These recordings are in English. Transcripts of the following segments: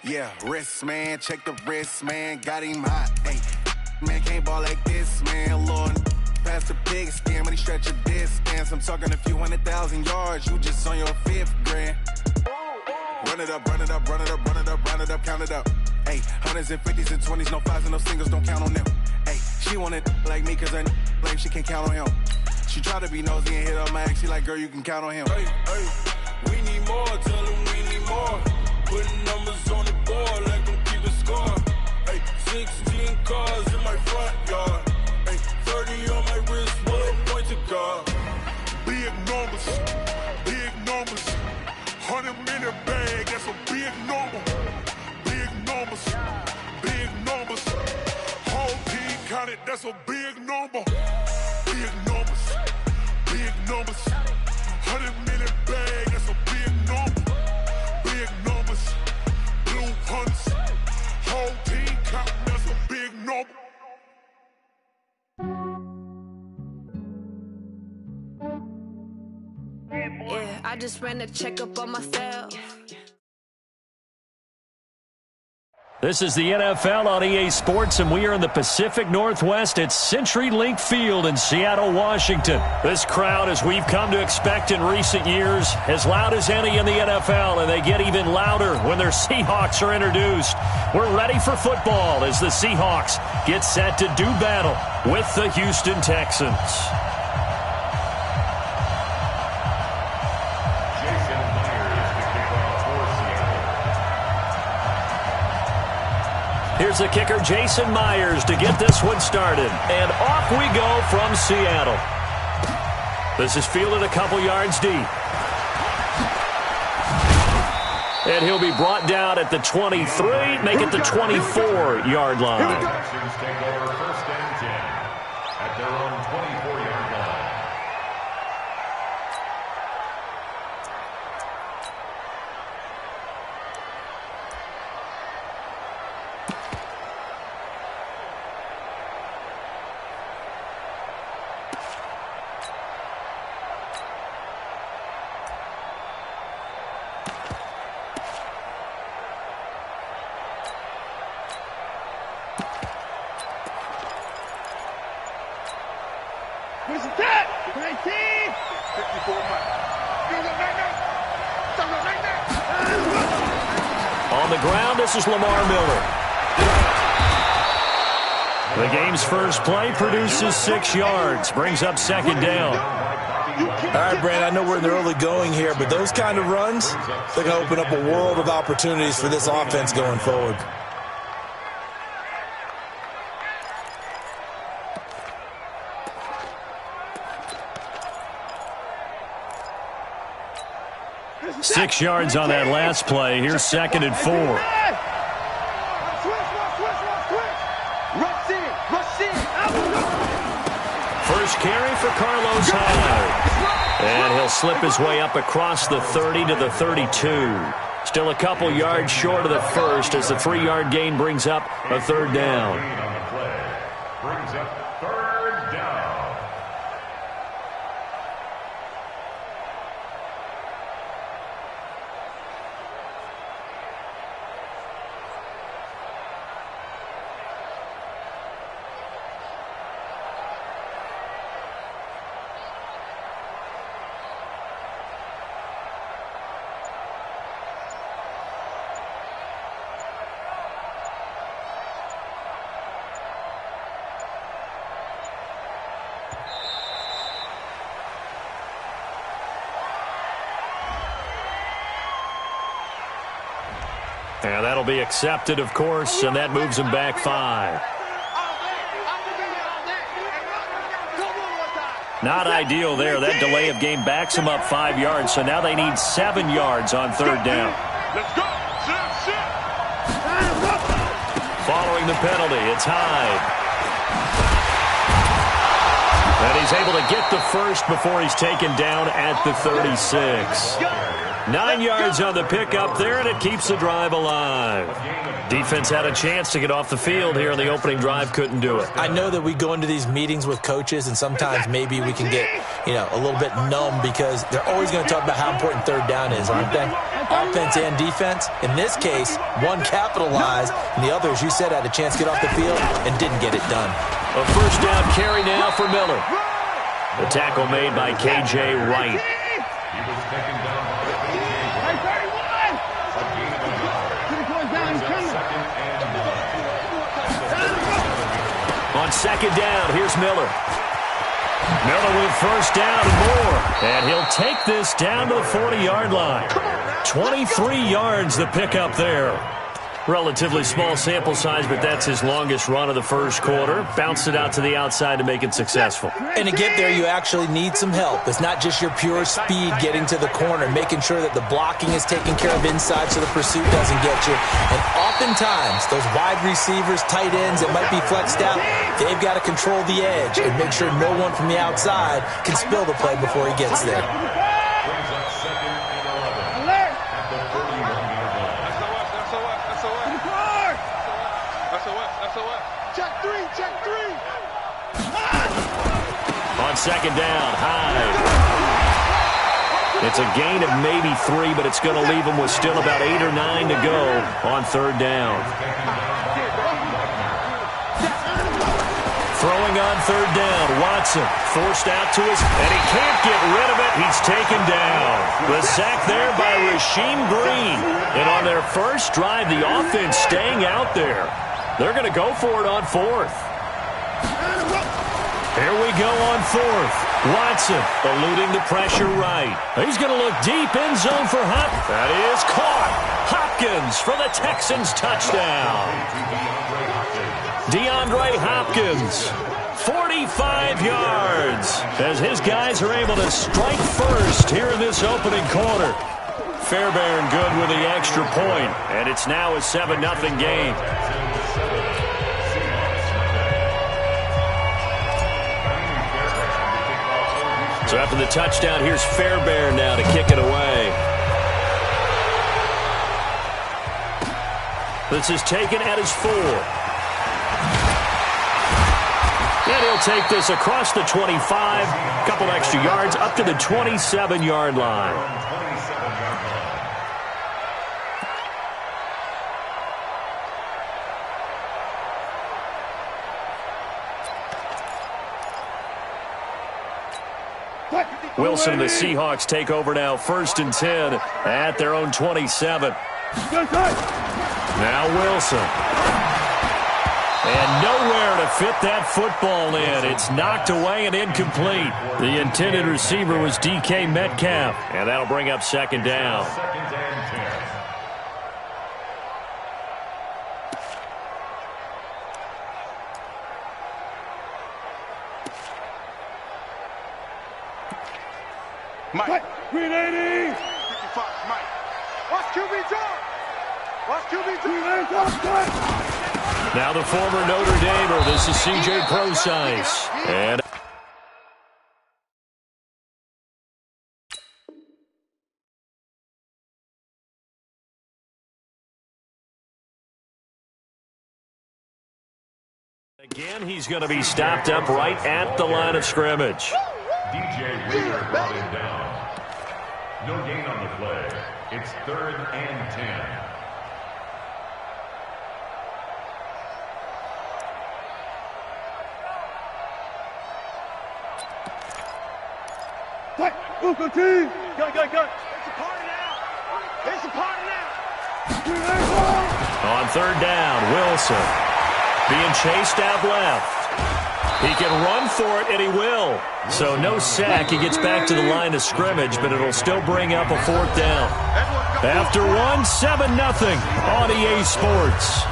Yeah, wrist, man, check the wrist, man, got him hot. Hey, man, can't ball like this, man, Lord. Past the big skin when he stretch a distance. I'm talking a few 100,000 yards, you just on your 5th grand. Run it up, run it up, run it up, run it up, run it up, count it up. Hey, hundreds and 50s and 20s, no 5s and no singles, don't count on them. Hey, she want it like me, cause her blame, she can't count on him. She try to be nosy and hit up my ex, she like, girl, you can count on him. Hey, we need more, tell them we need more. Putting numbers on the board, let them keep a score. Hey, 16 cars in my front yard. Hey, 30 on my wrist, one point to guard. Big numbers, 100-minute bag, that's a big number. Big numbers, whole team counted, that's a big number. Big numbers, 100-minute bag, that's a big number. Big numbers, blue hunts, whole team counting, that's a big number. Yeah, I just ran a checkup on myself. This is the NFL on EA Sports, and we are in the Pacific Northwest at CenturyLink Field in Seattle, Washington. This crowd, as we've come to expect in recent years, as loud as any in the NFL, and they get even louder when their Seahawks are introduced. We're ready for football as the Seahawks get set to do battle with the Houston Texans. Here's the kicker, Jason Myers, to get this one started. And off we go from Seattle. This is fielded a couple yards deep. And he'll be brought down at the 23, make it the 24-yard line. Texans take over 1st and 10 at their own 24-yard line. On the ground, this is Lamar Miller. The game's first play produces 6 yards, brings up 2nd down. All right, Brandon, I know we're in the early going here, but those kind of runs, they're going to open up a world of opportunities for this offense going forward. Six yards on that last play. Here's 2nd and 4. First carry for Carlos Hyde. And he'll slip his way up across the 30 to the 32. Still a couple yards short of the first as the 3-yard gain brings up a 3rd down. Brings up 3rd down. And that'll be accepted, of course, and that moves him back 5. Not ideal there. That delay of game backs them up 5 yards, so now they need 7 yards on 3rd down. Let's go. Following the penalty, it's Hyde. And he's able to get the first before he's taken down at the 36. 9 yards on the pickup there, and it keeps the drive alive. Defense had a chance to get off the field here in the opening drive, couldn't do it. I know that we go into these meetings with coaches, and sometimes maybe we can get, a little bit numb because they're always going to talk about how important third down is, aren't they? Offense and defense. In this case, one capitalized, and the other, as you said, had a chance to get off the field and didn't get it done. A first down carry now for Miller. The tackle made by K.J. Wright. On second down, here's Miller. Miller with first down and more. And he'll take this down to the 40-yard line. 23 yards the pickup there. Relatively small sample size, but that's his longest run of the first quarter. Bounced it out to the outside to make it successful. And to get there, you actually need some help. It's not just your pure speed getting to the corner, making sure that the blocking is taken care of inside so the pursuit doesn't get you. And oftentimes, those wide receivers, tight ends that might be flexed out, they've got to control the edge and make sure no one from the outside can spill the play before he gets there. On second down, Hyde. It's a gain of maybe 3, but it's going to leave him with still about 8 or 9 to go on third down. Throwing on third down, Watson forced out to his, and he can't get rid of it. He's taken down. The sack there by Rasheem Green. And on their first drive, the offense staying out there. They're going to go for it on fourth. Here we go on fourth. Watson eluding the pressure right. He's going to look deep in zone for Hop. That is caught. Hopkins for the Texans touchdown. DeAndre Hopkins, 45 yards, as his guys are able to strike first here in this opening quarter. Fairbairn good with the extra point, and it's now a 7-0 game. So after the touchdown, here's Fairbairn now to kick it away. This is taken at his 4. And he'll take this across the 25, couple extra yards, up to the 27-yard line. Wilson and the Seahawks take over now, 1st and 10 at their own 27. Now Wilson. And nowhere to fit that football in. It's knocked away and incomplete. The intended receiver was DK Metcalf. And that'll bring up second down. Mike. 380. 55, Mike. Watch QB jump. Watch QB jump. Now the former Notre Damer. This is C.J. Prosise. And again, he's going to be stopped up right at the line of scrimmage. DJ Reader brought him down. No gain on the play. It's 3rd and 10. Go, team. Go. It's a party now. It's a party now. On third down, Wilson being chased out left. He can run for it, and he will. So no sack. He gets back to the line of scrimmage, but it'll still bring up a 4th down. After 7-0 on EA Sports.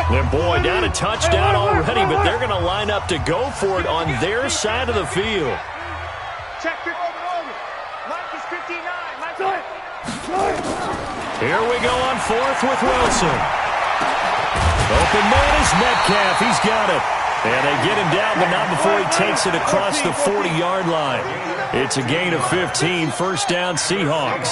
And boy, down a touchdown already, but they're going to line up to go for it on their side of the field. Check it over. Mike is 59. Mike. Here we go on fourth with Wilson. Open man is Metcalf. He's got it. And they get him down, but not before he takes it across the 40-yard line. It's a gain of 15, first down Seahawks.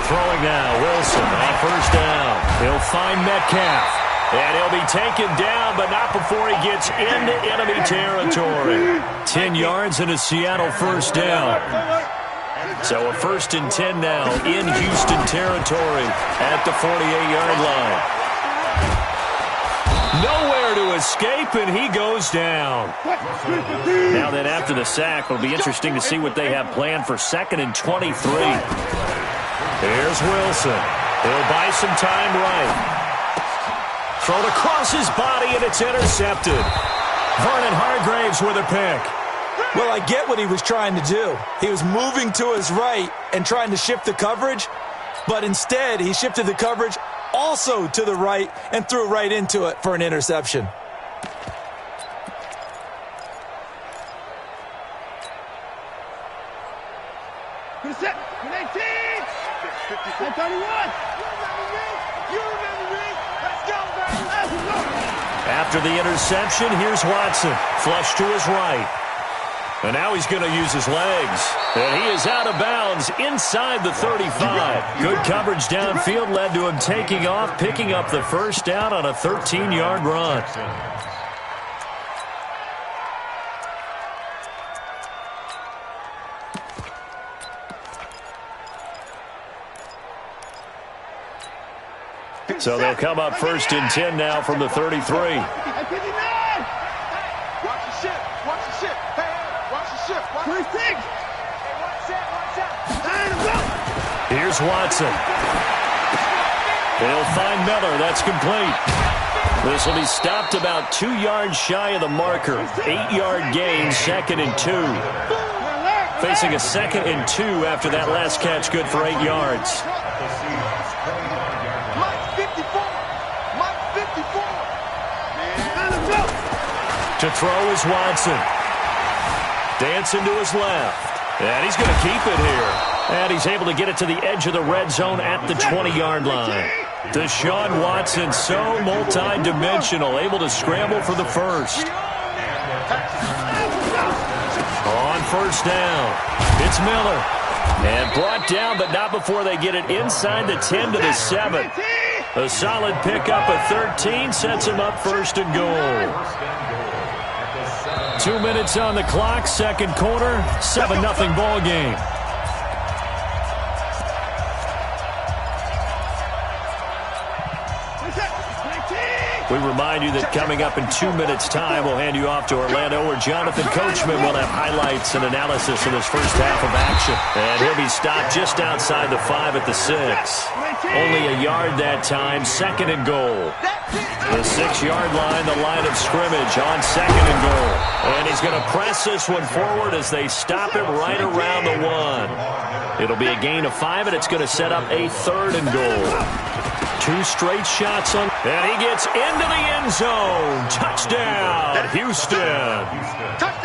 Throwing now, Wilson on first down. He'll find Metcalf. And he'll be taken down, but not before he gets into enemy territory. 10 yards and a Seattle first down. So a 1st and 10 now in Houston territory at the 48-yard line. Nowhere to escape, and he goes down. Now then, after the sack, it'll be interesting to see what they have planned for 2nd and 23. Here's Wilson. He'll buy some time right. Thrown across his body, and it's intercepted. Vernon Hargreaves with a pick. Well, I get what he was trying to do. He was moving to his right and trying to shift the coverage, but instead he shifted the coverage also to the right and threw right into it for an interception. After the interception, here's Watson. Flush to his right. And now he's going to use his legs. And he is out of bounds inside the 35. Good coverage downfield led to him taking off, picking up the first down on a 13-yard run. So they'll come up 1st and 10 now from the 33. Watch the ship. Watch the ship. Hey, watch the ship. 26. Here's Watson. He'll find Miller. That's complete. This will be stopped about 2 yards shy of the marker. 8-yard gain, 2nd and 2. Facing a 2nd and 2 after that last catch, good for 8 yards. To throw is Watson. Dancing to his left. And he's going to keep it here. And he's able to get it to the edge of the red zone at the 20-yard line. Deshaun Watson, so multi-dimensional, able to scramble for the first. On first down, it's Miller. And brought down, but not before they get it inside the 10 to the 7. A solid pickup of 13 sets him up 1st and goal. 2 minutes on the clock, 2nd quarter, 7-0 ball game. We remind you that coming up in 2 minutes' time, we'll hand you off to Orlando, where Jonathan Coachman will have highlights and analysis of this first half of action. And he'll be stopped just outside the 5 at the 6. Only a yard that time, 2nd and goal. The 6-yard line, the line of scrimmage on 2nd and goal. And he's going to press this one forward as they stop him right around the 1. It'll be a gain of 5, and it's going to set up a 3rd and goal. 2 straight shots on, and he gets into the end zone. Touchdown, Houston.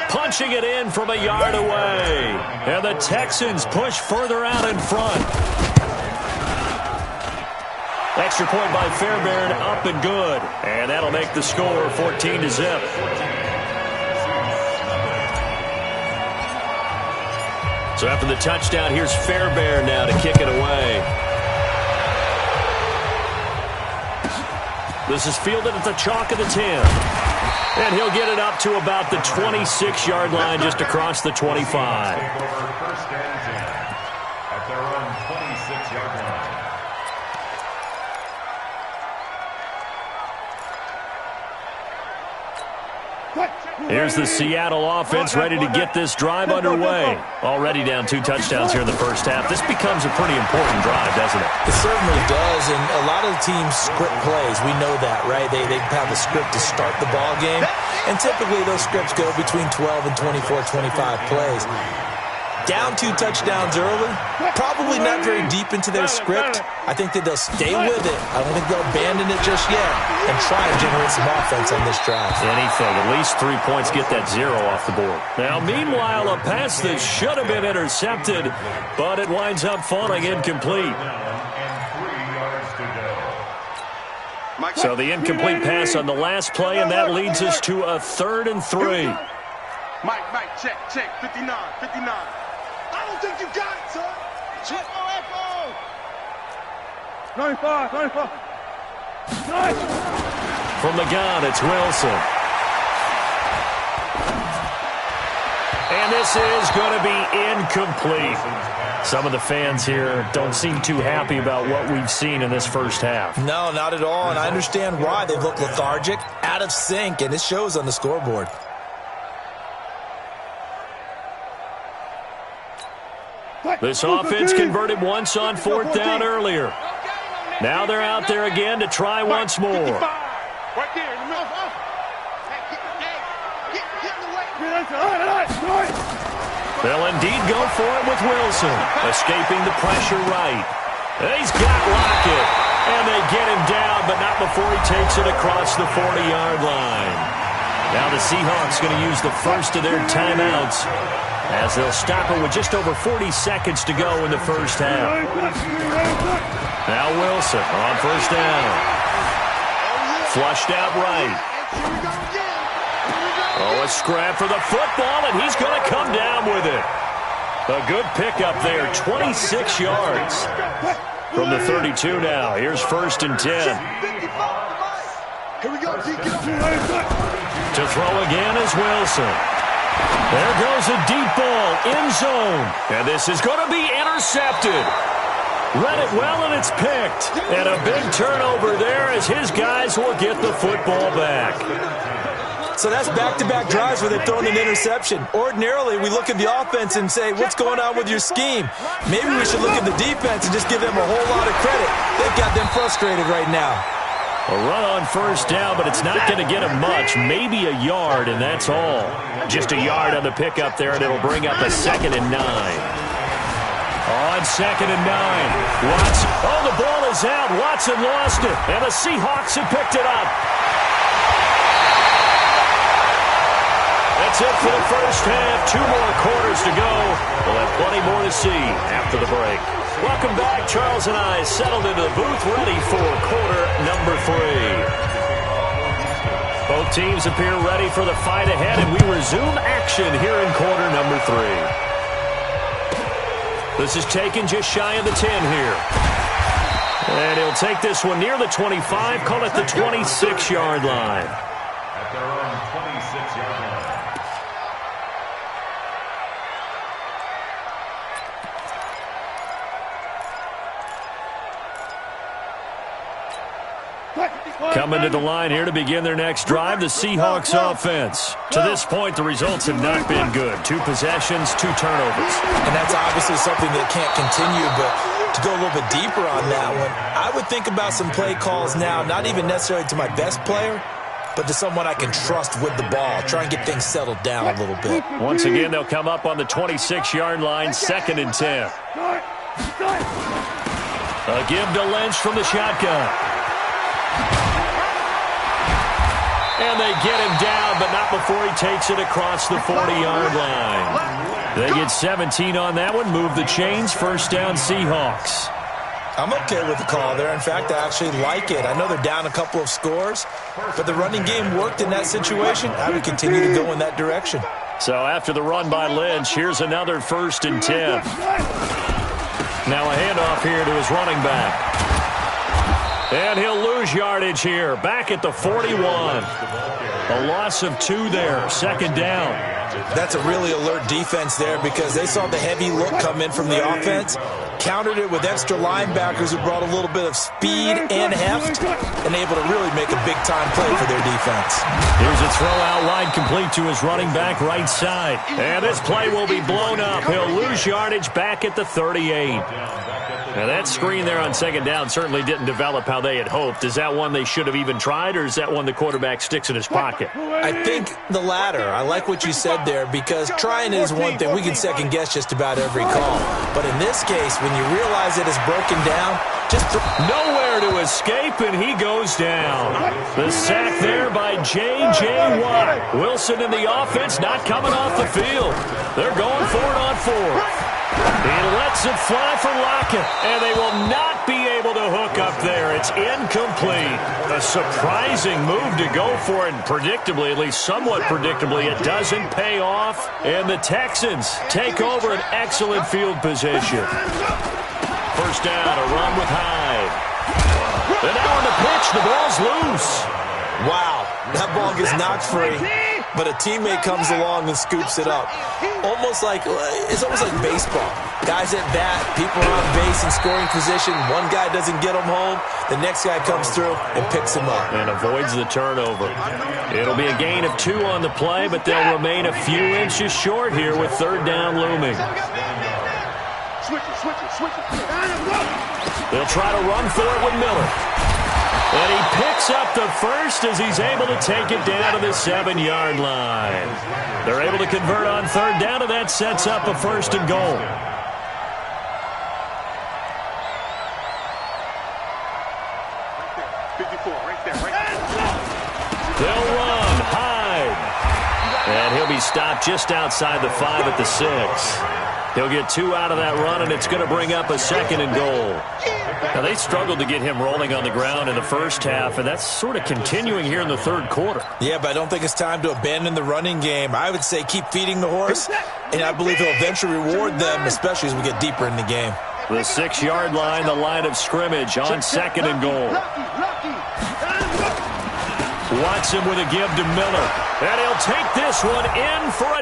Punching it in from a yard away. And the Texans push further out in front. Extra point by Fairbairn, up and good. And that'll make the score 14-0. So after the touchdown, here's Fairbairn now to kick it away. This is fielded at the chalk of the 10. And he'll get it up to about the 26-yard line, just across the 25. First and 10 at their own 26-yard line. Here's the Seattle offense ready to get this drive underway. Already down 2 touchdowns here in the first half. This becomes a pretty important drive, doesn't it? It certainly does, and a lot of the teams script plays. We know that, right? They have a script to start the ball game, and typically those scripts go between 12 and 24, 25 plays. Down 2 touchdowns early, probably not very deep into their script. I think that they'll stay with it. I don't think they'll abandon it just yet and try and generate some offense on this drive. Anything. At least 3 points get that 0 off the board. Now, meanwhile, a pass that should have been intercepted, but it winds up falling incomplete. So the incomplete pass on the last play, and that leads us to a 3rd and 3. Mike, check, 59. I don't think you got it, son. Check, FO. 95. Nice. From the gun, it's Wilson. And this is going to be incomplete. Some of the fans here don't seem too happy about what we've seen in this first half. No, not at all, and I understand why. They've looked lethargic, out of sync, and it shows on the scoreboard. This offense converted once on 4th down earlier. Now they're out there again to try once more. Right there in the middle. They'll indeed go for it with Wilson, escaping the pressure right. He's got Lockett, and they get him down, but not before he takes it across the 40-yard line. Now the Seahawks going to use the first of their timeouts as they'll stop it with just over 40 seconds to go in the first half. Now Wilson on 1st down. Flushed out right. Oh, a scrap for the football, and he's going to come down with it. A good pickup there, 26 yards. From the 32 now, here's 1st and 10. Here we go, To throw again is Wilson. There goes a deep ball, end zone. And this is going to be intercepted. Read it well, and it's picked. And a big turnover there as his guys will get the football back. So that's back-to-back drives where they've thrown an interception. Ordinarily, we look at the offense and say, what's going on with your scheme? Maybe we should look at the defense and just give them a whole lot of credit. They've got them frustrated right now. A run on 1st down, but it's not going to get him much. Maybe a yard, and that's all. Just a yard on the pickup there, and it'll bring up a 2nd and 9. On 2nd and 9. Watson. Oh, the ball is out. Watson lost it, and the Seahawks have picked it up. That's it for the first half. 2 more quarters to go. We'll have plenty more to see after the break. Welcome back. Charles and I settled into the booth, ready for quarter number 3. Both teams appear ready for the fight ahead, and we resume action here in quarter number 3. This is taken just shy of the 10 here. And he'll take this one near the 25, call it the 26-yard line. At their own 26-yard line. Coming to the line here to begin their next drive, the Seahawks offense. To this point, the results have not been good. 2 possessions, 2 turnovers. And that's obviously something that can't continue, but to go a little bit deeper on that one, I would think about some play calls now, not even necessarily to my best player, but to someone I can trust with the ball. Try and get things settled down a little bit. Once again, they'll come up on the 26-yard line, 2nd and 10. A give to Lynch from the shotgun. And they get him down, but not before he takes it across the 40-yard line. They get 17 on that one, move the chains, 1st down Seahawks. I'm okay with the call there. In fact, I actually like it. I know they're down a couple of scores, but the running game worked in that situation. I would continue to go in that direction. So after the run by Lynch, here's another 1st and 10. Now a handoff here to his running back. And he'll lose yardage here, back at the 41. A loss of 2 there, 2nd down. That's a really alert defense there because they saw the heavy look come in from the offense, countered it with extra linebackers who brought a little bit of speed and heft, and able to really make a big-time play for their defense. Here's a throw out wide complete to his running back right side. And this play will be blown up. He'll lose yardage back at the 38. Now, that screen there on second down certainly didn't develop how they had hoped. Is that one they should have even tried, or is that one the quarterback sticks in his pocket? I think the latter. I like what you said there, because trying is one thing. We can second-guess just about every call. But in this case, when you realize it is broken down, just nowhere to escape, and he goes down. The sack there by J.J. Watt. Wilson in the offense not coming off the field. They're going for it on fourth. He lets it fly for Lockett, and they will not be able to hook up there. It's incomplete. A surprising move to go for it, and predictably, at least somewhat predictably, it doesn't pay off, and the Texans take over an excellent field position. First down, a run with Hyde. And now on the pitch, the ball's loose. Wow, that ball gets knocked free, but a teammate comes along and scoops it up. It's almost like baseball. Guys at bat, people are on base in scoring position. One guy doesn't get him home. The next guy comes through and picks him up. And avoids the turnover. It'll be a gain of 2 on the play, but they'll remain a few inches short here with third down looming. They'll try to run for it with Miller. And he picks up the first as he's able to take it down to the 7-yard line. They're able to convert on third down, and that sets up a first and goal. They'll run. Hyde. And he'll be stopped just outside the 5 at the 6. He'll get 2 out of that run, and it's going to bring up a second and goal. Now, they struggled to get him rolling on the ground in the first half, and that's sort of continuing here in the third quarter. Yeah, but I don't think it's time to abandon the running game. I would say keep feeding the horse, and I believe he'll eventually reward them, especially as we get deeper in the game. The 6-yard line, the line of scrimmage on second and goal. Watson with a give to Miller, and he'll take this one in for a